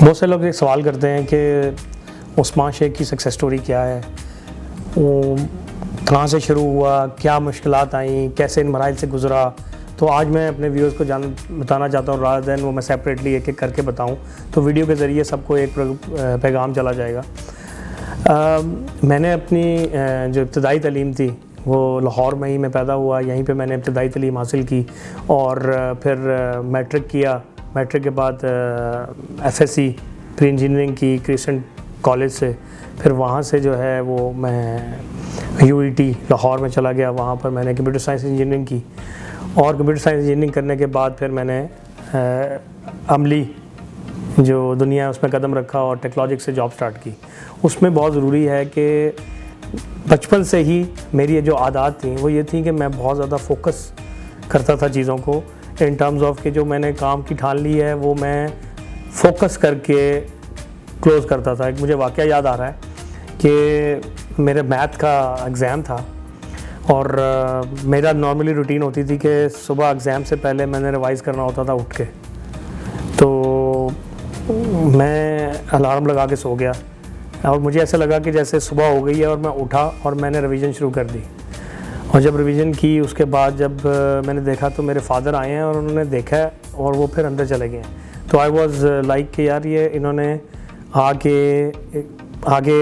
बहुत से लोग ये सवाल करते हैं कि उस्मान शेख की सक्सेस स्टोरी क्या है, वो कहाँ से शुरू हुआ, क्या मुश्किलात आई, कैसे इन मराइल से गुज़रा। तो आज मैं अपने व्यूअर्स को बताना चाहता हूँ, रादर दैन वो मैं सेपरेटली एक एक करके बताऊँ, तो वीडियो के ज़रिए सबको एक पैगाम चला जाएगा। मैंने अपनी जो इब्तदाई तालीम थी वो लाहौर में ही मैं पैदा हुआ, यहीं पे मैंने इब्तदाई तालीम हासिल की और फिर मैट्रिक किया। मैट्रिक के बाद एफएससी प्री इंजीनियरिंग की क्रिस्टन कॉलेज से। फिर वहाँ से जो है वो मैं यूईटी लाहौर में चला गया, वहाँ पर मैंने कंप्यूटर साइंस इंजीनियरिंग की और कंप्यूटर साइंस इंजीनियरिंग करने के बाद फिर मैंने अमली जो दुनिया है उसमें कदम रखा और टेक्नोलॉजी से जॉब स्टार्ट की। उसमें बहुत ज़रूरी है कि बचपन से ही मेरी ये जो आदत थी वो ये थी कि मैं बहुत ज़्यादा फोकस करता था चीज़ों को, इन टर्म्स ऑफ कि जो मैंने काम की ठान ली है वो मैं फोकस करके क्लोज़ करता था। एक मुझे वाक़या याद आ रहा है कि मेरे मैथ का एग्ज़ाम था और मेरा नॉर्मली रूटीन होती थी कि सुबह एग्ज़ाम से पहले मैंने रिवाइज़ करना होता था उठ के। तो मैं अलार्म लगा के सो गया और मुझे ऐसा लगा कि जैसे सुबह हो गई है और मैं उठा और मैंने रिवीजन शुरू कर दी। और जब रिवीजन की उसके बाद जब मैंने देखा तो मेरे फादर आए हैं और उन्होंने देखा है और वो फिर अंदर चले गए। तो आई वाज लाइक कि यार ये इन्होंने आगे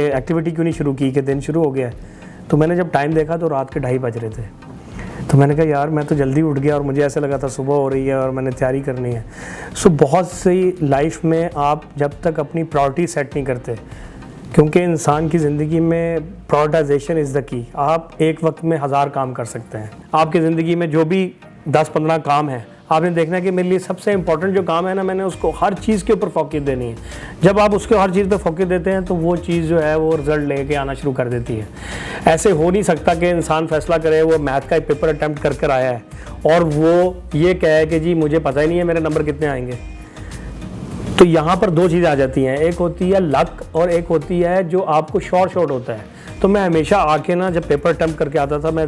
एक्टिविटी क्यों नहीं शुरू की कि दिन शुरू हो गया है। तो मैंने जब टाइम देखा तो रात के 2:30 बज रहे थे। तो मैंने कहा यार मैं तो जल्दी उठ गया और मुझे ऐसा लगा था सुबह हो रही है और मैंने तैयारी करनी है। सो बहुत सी लाइफ में आप जब तक अपनी प्रायोरिटी सेट नहीं करते, क्योंकि इंसान की ज़िंदगी में प्रायोरिटाइजेशन इज़ द की। आप एक वक्त में 1000 काम कर सकते हैं। आपकी ज़िंदगी में जो भी 10-15 काम है, आपने देखना है कि मेरे लिए सबसे इंपॉर्टेंट जो काम है ना, मैंने उसको हर चीज़ के ऊपर फोकस देनी है। जब आप उसके हर चीज़ पे फोकस देते हैं तो वो चीज़ जो है वो रिजल्ट लेके आना शुरू कर देती है। ऐसे हो नहीं सकता कि इंसान फैसला करे, वो मैथ का एक पेपर अटैम्प्ट कर कर आया है और वो ये कहे कि जी मुझे पता ही नहीं है मेरे नंबर कितने आएंगे। तो यहाँ पर दो चीज़ें आ जाती हैं, एक होती है लक और एक होती है जो आपको शॉर्ट होता है। तो मैं हमेशा आके ना जब पेपर अटैम्प्ट करके आता था, मैं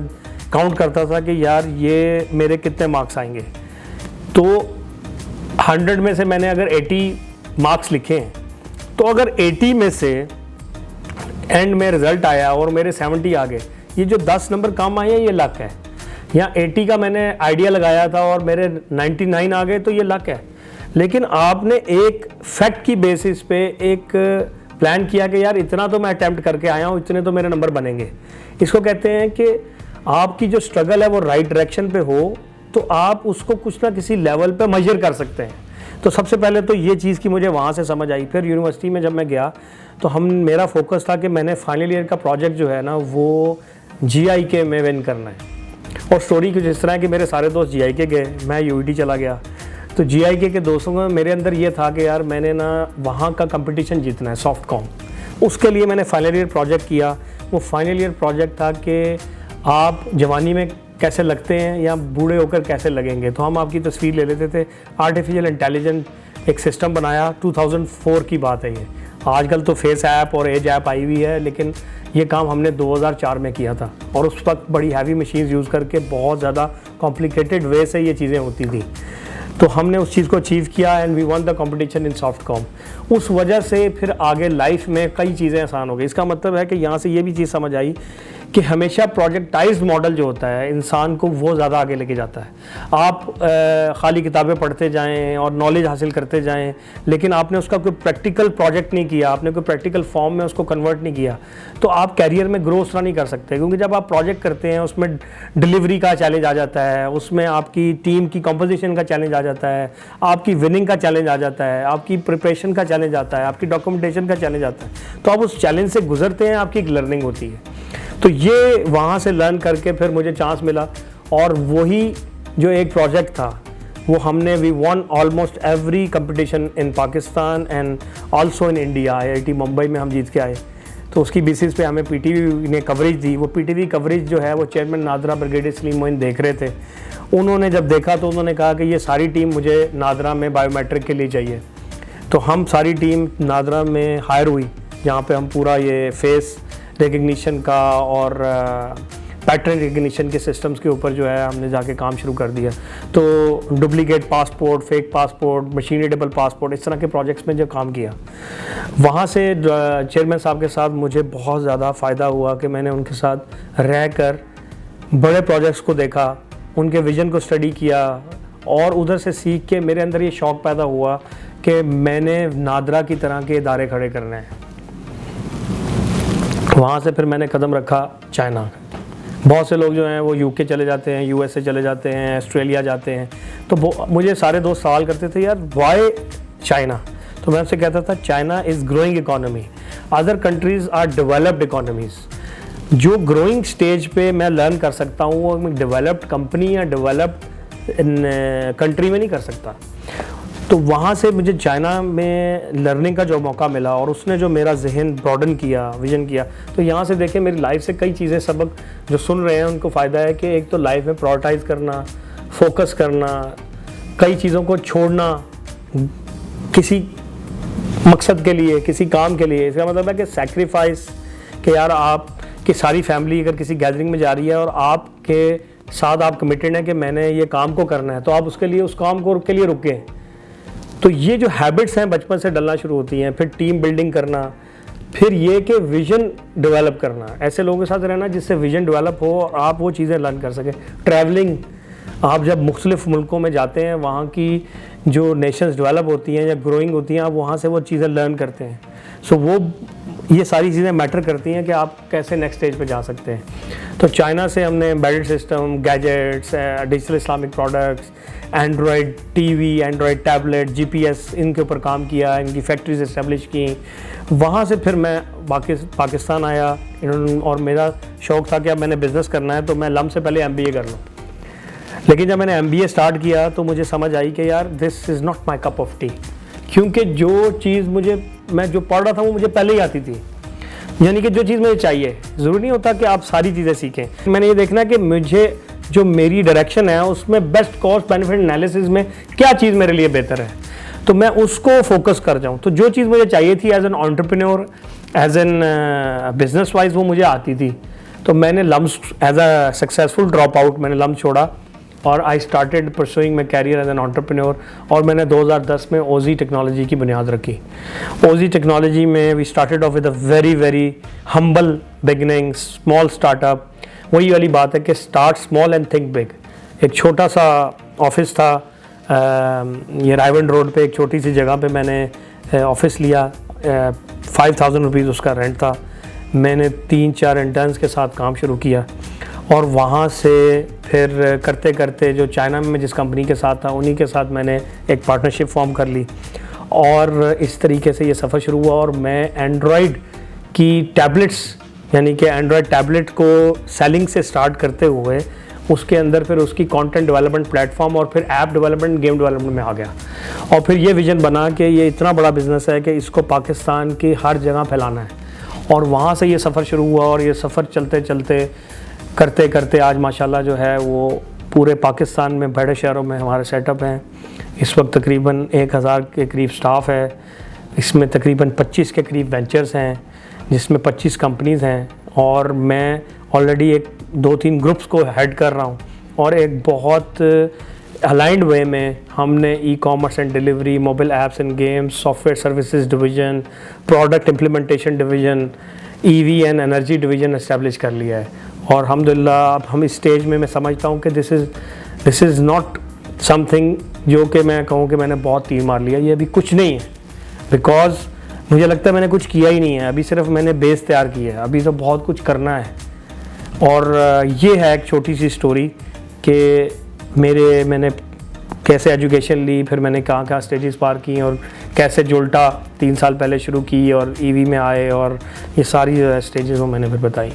काउंट करता था कि यार ये मेरे कितने मार्क्स आएंगे। तो 100 में से मैंने अगर 80 मार्क्स लिखे हैं, तो अगर 80 में से एंड में रिज़ल्ट आया और मेरे 70 आ गए, ये जो 10 नंबर कम आए हैं ये लक है। यहाँ 80 का मैंने आइडिया लगाया था और मेरे 99 आ गए तो ये लक है। लेकिन आपने एक फैक्ट की बेसिस पे एक प्लान किया कि यार इतना तो मैं अटैम्प्ट करके आया हूँ, इतने तो मेरे नंबर बनेंगे। इसको कहते हैं कि आपकी जो स्ट्रगल है वो राइट डायरेक्शन पे हो तो आप उसको कुछ ना किसी लेवल पे मेजर कर सकते हैं। तो सबसे पहले तो ये चीज़ की मुझे वहाँ से समझ आई। फिर यूनिवर्सिटी में जब मैं गया तो मेरा फोकस था कि मैंने फाइनल ईयर का प्रोजेक्ट जो है ना वो GIK में विन करना है। और स्टोरी कुछ इस तरह है कि मेरे सारे दोस्त GIK गए, मैं UET चला गया। तो GIK के दोस्तों में मेरे अंदर ये था कि यार मैंने ना वहाँ का कंपटीशन जीतना है, सॉफ्ट कॉम। उसके लिए मैंने फाइनल ईयर प्रोजेक्ट किया। वो फाइनल ईयर प्रोजेक्ट था कि आप जवानी में कैसे लगते हैं या बूढ़े होकर कैसे लगेंगे। तो हम आपकी तस्वीर ले लेते थे। आर्टिफिशियल इंटेलिजेंट एक सिस्टम बनाया, 2004 की बात है ये। आजकल तो फेस ऐप और एज ऐप आई हुई है, लेकिन ये काम हमने 2004 में किया था और उस वक्त बड़ी हैवी मशीन्स यूज़ करके बहुत ज़्यादा कॉम्प्लिकेटेड वे से ये चीज़ें होती थी। तो हमने उस चीज़ को अचीव किया and we won the competition in Softcom. उस वजह से फिर आगे लाइफ में कई चीज़ें आसान हो गई। इसका मतलब है कि यहाँ से ये भी चीज़ समझ आई कि हमेशा प्रोजेक्टाइज्ड मॉडल जो होता है इंसान को वो ज़्यादा आगे लेके जाता है। आप खाली किताबें पढ़ते जाएं और नॉलेज हासिल करते जाएं, लेकिन आपने उसका कोई प्रैक्टिकल प्रोजेक्ट नहीं किया, आपने कोई प्रैक्टिकल फॉर्म में उसको कन्वर्ट नहीं किया, तो आप कैरियर में ग्रो उस तरह नहीं कर सकते। क्योंकि जब आप प्रोजेक्ट करते हैं उसमें डिलीवरी का चैलेंज आ जाता है, उसमें आपकी टीम की कंपोजिशन का चैलेंज आ जाता है, आपकी विनिंग का चैलेंज आ जाता है, आपकी प्रिपरेशन का चैलेंज आता है, आपकी डॉक्यूमेंटेशन का चैलेंज आता है। तो आप उस चैलेंज से गुजरते हैं, आपकी एक लर्निंग होती है। तो ये वहाँ से लर्न करके फिर मुझे चांस मिला और वही जो एक प्रोजेक्ट था वो हमने we won almost every competition in Pakistan and also in India. IIT Mumbai में हम जीत के आए। तो उसकी बेसिस पे हमें PTV ने कवरेज दी। वो PTV कवरेज जो है वो चेयरमैन नादरा ब्रिगेडियर सलीम मोइन देख रहे थे। उन्होंने जब देखा तो उन्होंने कहा कि ये सारी टीम मुझे नादरा में बायोमेट्रिक के लिए चाहिए। तो हम सारी टीम नादरा में हायर हुई, जहाँ पे हम पूरा ये फेस रिकग्निशन का और पैटर्न रिकग्निशन के सिस्टम्स के ऊपर जो है हमने जाके काम शुरू कर दिया। तो duplicate passport, fake passport, machine readable passport, इस तरह के प्रोजेक्ट्स में जो काम किया, वहाँ से चेयरमैन साहब के साथ मुझे बहुत ज़्यादा फ़ायदा हुआ कि मैंने उनके साथ रह कर बड़े प्रोजेक्ट्स को देखा, उनके विज़न को स्टडी किया, और उधर से सीख के मेरे अंदर ये शौक़ पैदा हुआ कि मैंने नादरा की तरह के इदारे खड़े करने हैं। वहाँ से फिर मैंने कदम रखा चाइना। बहुत से लोग जो हैं वो यूके चले जाते हैं, यूएसए चले जाते हैं, ऑस्ट्रेलिया जाते हैं। तो मुझे सारे दोस्त सवाल करते थे, यार वाई चाइना? तो मैं उनसे कहता था, China is growing economy, other countries are developed economies. जो ग्रोइंग स्टेज पे मैं लर्न कर सकता हूँ वो मैं डेवलप्ड कंपनी या डेवलप्ड कंट्री में नहीं कर सकता। तो वहाँ से मुझे चाइना में लर्निंग का जो मौका मिला और उसने जो मेरा जहन ब्रॉडन किया, विजन किया, तो यहाँ से देखें मेरी लाइफ से कई चीज़ें, सबक जो सुन रहे हैं उनको फ़ायदा है कि एक तो लाइफ में प्रायोरिटाइज़ करना, फोकस करना, कई चीज़ों को छोड़ना किसी मकसद के लिए, किसी काम के लिए। इसका मतलब है कि सैक्रिफाइस, कि यार आपकी सारी फैमिली अगर किसी गैदरिंग में जा रही है और आपके साथ आप कमिटेड हैं कि मैंने ये काम को करना है, तो आप उसके लिए, उस काम को के लिए रुकें। तो ये जो हैबिट्स हैं बचपन से डलना शुरू होती हैं। फिर टीम बिल्डिंग करना, फिर ये कि विज़न डेवलप करना, ऐसे लोगों के साथ रहना जिससे विज़न डेवलप हो और आप वो चीज़ें लर्न कर सकें। ट्रैवलिंग, आप जब मुख्तलिफ़ मुल्कों में जाते हैं, वहाँ की जो नेशंस डेवलप होती हैं या ग्रोइंग होती हैं, आप वहाँ से वो चीज़ें लर्न करते हैं। सो वो ये सारी चीज़ें मैटर करती हैं कि आप कैसे नेक्स्ट स्टेज पे जा सकते हैं। तो चाइना से हमने embedded system, gadgets, digital Islamic products, Android TV, Android tablet, GPS, इनके ऊपर काम किया, इनकी फैक्ट्रीज इस्टेब्लिश की। वहाँ से फिर मैं पाकिस्तान आया, और मेरा शौक़ था कि अब मैंने बिज़नेस करना है तो मैं लम से पहले MBA कर लूँ। लेकिन जब मैंने MBA स्टार्ट किया तो मुझे समझ आई कि यार this is not my cup of T, क्योंकि जो चीज़ मैं जो पढ़ रहा था वो मुझे पहले ही आती थी। यानी कि जो चीज़ मुझे चाहिए, ज़रूरी नहीं होता कि आप सारी चीज़ें सीखें। मैंने ये देखना कि मुझे जो मेरी डायरेक्शन है उसमें बेस्ट कॉस्ट बेनिफिट एनालिसिस में क्या चीज़ मेरे लिए बेहतर है, तो मैं उसको फोकस कर जाऊँ। तो जो चीज़ मुझे चाहिए थी as an entrepreneur, as an business wise, वो मुझे आती थी। तो मैंने LUMS as a successful drop out मैंने लम्स छोड़ा और I started pursuing my career as an entrepreneur. और मैंने 2010 में ओजी टेक्नोलॉजी की बुनियाद रखी। ओजी टेक्नोलॉजी में we started off with a very very humble beginning, small startup. वही वाली बात है कि start small and think big. एक छोटा सा ऑफिस था, ये रायवंड रोड पे एक छोटी सी जगह पे मैंने ऑफिस लिया। 5000 रुपीज़ उसका रेंट था। मैंने 3-4 इंटर्न्स के साथ काम शुरू किया और वहाँ से फिर करते करते जो चाइना में जिस कंपनी के साथ था उन्हीं के साथ मैंने एक पार्टनरशिप फॉर्म कर ली और इस तरीके से ये सफ़र शुरू हुआ। और मैं एंड्रॉयड की टैबलेट्स, यानी कि एंड्रॉयड टैबलेट को सेलिंग से स्टार्ट करते हुए उसके अंदर फिर उसकी कंटेंट डेवलपमेंट प्लेटफॉर्म और फिर ऐप डेवलपमेंट, गेम डेवलपमेंट में आ गया। और फिर ये विज़न बना कि ये इतना बड़ा बिज़नेस है कि इसको पाकिस्तान की हर जगह फैलाना है। और वहाँ से ये सफ़र शुरू हुआ और ये सफ़र चलते चलते करते करते आज माशाल्लाह जो है वो पूरे पाकिस्तान में बड़े शहरों में हमारे सेटअप हैं। इस वक्त तकरीबन 1000 के करीब स्टाफ है। इसमें तकरीबन 25 के करीब वेंचर्स हैं जिसमें 25 कंपनीज़ हैं और मैं ऑलरेडी 2-3 ग्रुप्स को हेड कर रहा हूँ। और एक बहुत अलाइंड वे में हमने e-commerce and delivery, mobile apps and games, software services division, product implementation division, EV and energy division establish कर लिया है। और अल्हम्दुलिल्लाह अब हम इस स्टेज में मैं समझता हूँ कि दिस इज़ नॉट समथिंग जो कि मैं कहूँ कि मैंने बहुत तीर मार लिया, ये अभी कुछ नहीं है। बिकॉज़ मुझे लगता है मैंने कुछ किया ही नहीं है, अभी सिर्फ मैंने बेस तैयार किया है, अभी तो बहुत कुछ करना है। और ये है एक छोटी सी स्टोरी कि मैंने कैसे एजुकेशन ली, फिर मैंने कहाँ स्टेजेस पार की और कैसे जुल्टा 3 साल पहले शुरू की और EV में आए और ये सारी स्टेजेस वो मैंने फिर बताई।